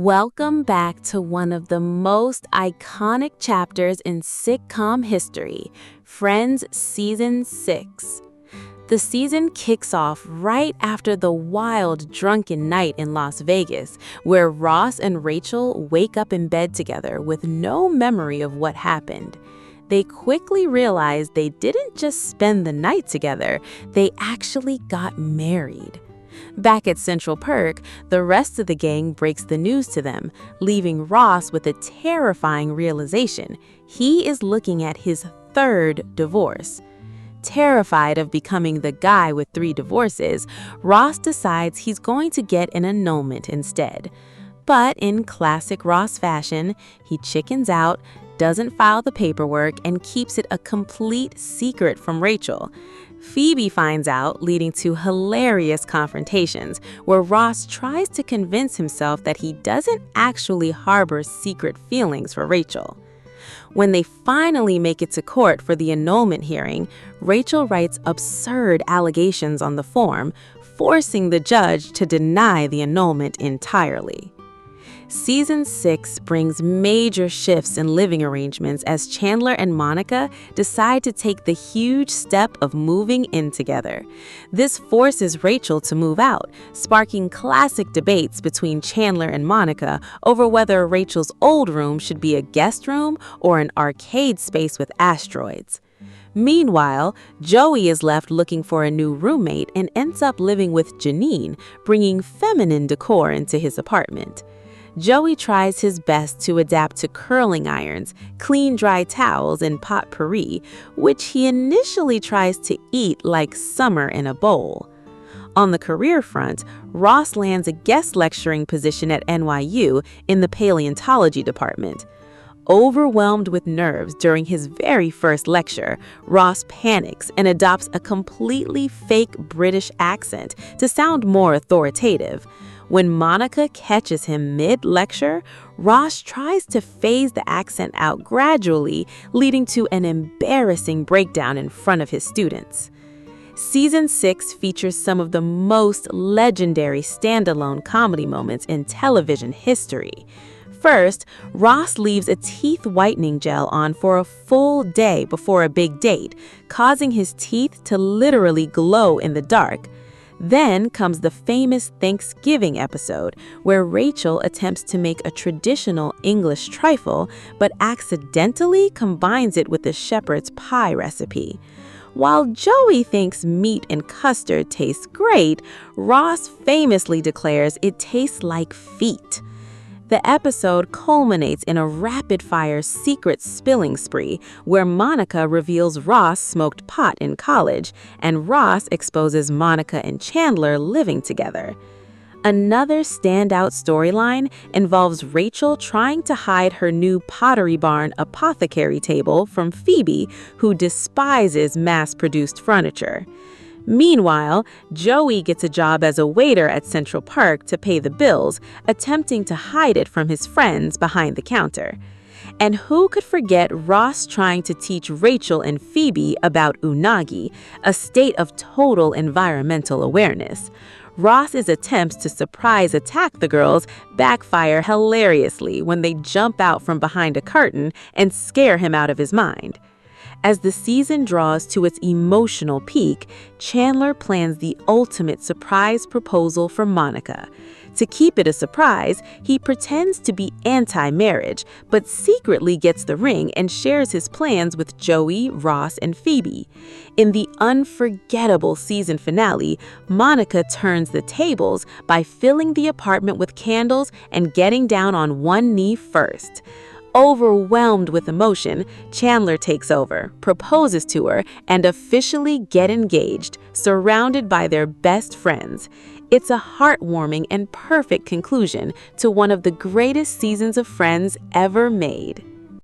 Welcome back to one of the most iconic chapters in sitcom history, Friends Season 6. The season kicks off right after the wild, drunken night in Las Vegas, where Ross and Rachel wake up in bed together with no memory of what happened. They quickly realize they didn't just spend the night together, they actually got married. Back at Central Perk, the rest of the gang breaks the news to them, leaving Ross with a terrifying realization. He is looking at his third divorce. Terrified of becoming the guy with 3 divorces, Ross decides he's going to get an annulment instead. But in classic Ross fashion, he chickens out, doesn't file the paperwork, and keeps it a complete secret from Rachel. Phoebe finds out, leading to hilarious confrontations where Ross tries to convince himself that he doesn't actually harbor secret feelings for Rachel. When they finally make it to court for the annulment hearing, Rachel writes absurd allegations on the form, forcing the judge to deny the annulment entirely. Season 6 brings major shifts in living arrangements as Chandler and Monica decide to take the huge step of moving in together. This forces Rachel to move out, sparking classic debates between Chandler and Monica over whether Rachel's old room should be a guest room or an arcade space with asteroids. Meanwhile, Joey is left looking for a new roommate and ends up living with Janine, bringing feminine decor into his apartment. Joey tries his best to adapt to curling irons, clean dry towels, and potpourri, which he initially tries to eat like summer in a bowl. On the career front, Ross lands a guest lecturing position at NYU in the paleontology department. Overwhelmed with nerves during his very first lecture, Ross panics and adopts a completely fake British accent to sound more authoritative. When Monica catches him mid-lecture, Ross tries to phase the accent out gradually, leading to an embarrassing breakdown in front of his students. Season 6 features some of the most legendary standalone comedy moments in television history. First, Ross leaves a teeth whitening gel on for a full day before a big date, causing his teeth to literally glow in the dark. Then comes the famous Thanksgiving episode, where Rachel attempts to make a traditional English trifle, but accidentally combines it with the shepherd's pie recipe. While Joey thinks meat and custard taste great, Ross famously declares it tastes like feet. The episode culminates in a rapid-fire secret spilling spree where Monica reveals Ross smoked pot in college, and Ross exposes Monica and Chandler living together. Another standout storyline involves Rachel trying to hide her new Pottery Barn apothecary table from Phoebe, who despises mass-produced furniture. Meanwhile, Joey gets a job as a waiter at Central Park to pay the bills, attempting to hide it from his friends behind the counter. And who could forget Ross trying to teach Rachel and Phoebe about UNAGI, a state of total environmental awareness. Ross's attempts to surprise attack the girls backfire hilariously when they jump out from behind a curtain and scare him out of his mind. As the season draws to its emotional peak, Chandler plans the ultimate surprise proposal for Monica. To keep it a surprise, he pretends to be anti-marriage, but secretly gets the ring and shares his plans with Joey, Ross, and Phoebe. In the unforgettable season finale, Monica turns the tables by filling the apartment with candles and getting down on one knee first. Overwhelmed with emotion, Chandler takes over, proposes to her, and officially get engaged, surrounded by their best friends. It's a heartwarming and perfect conclusion to one of the greatest seasons of Friends ever made.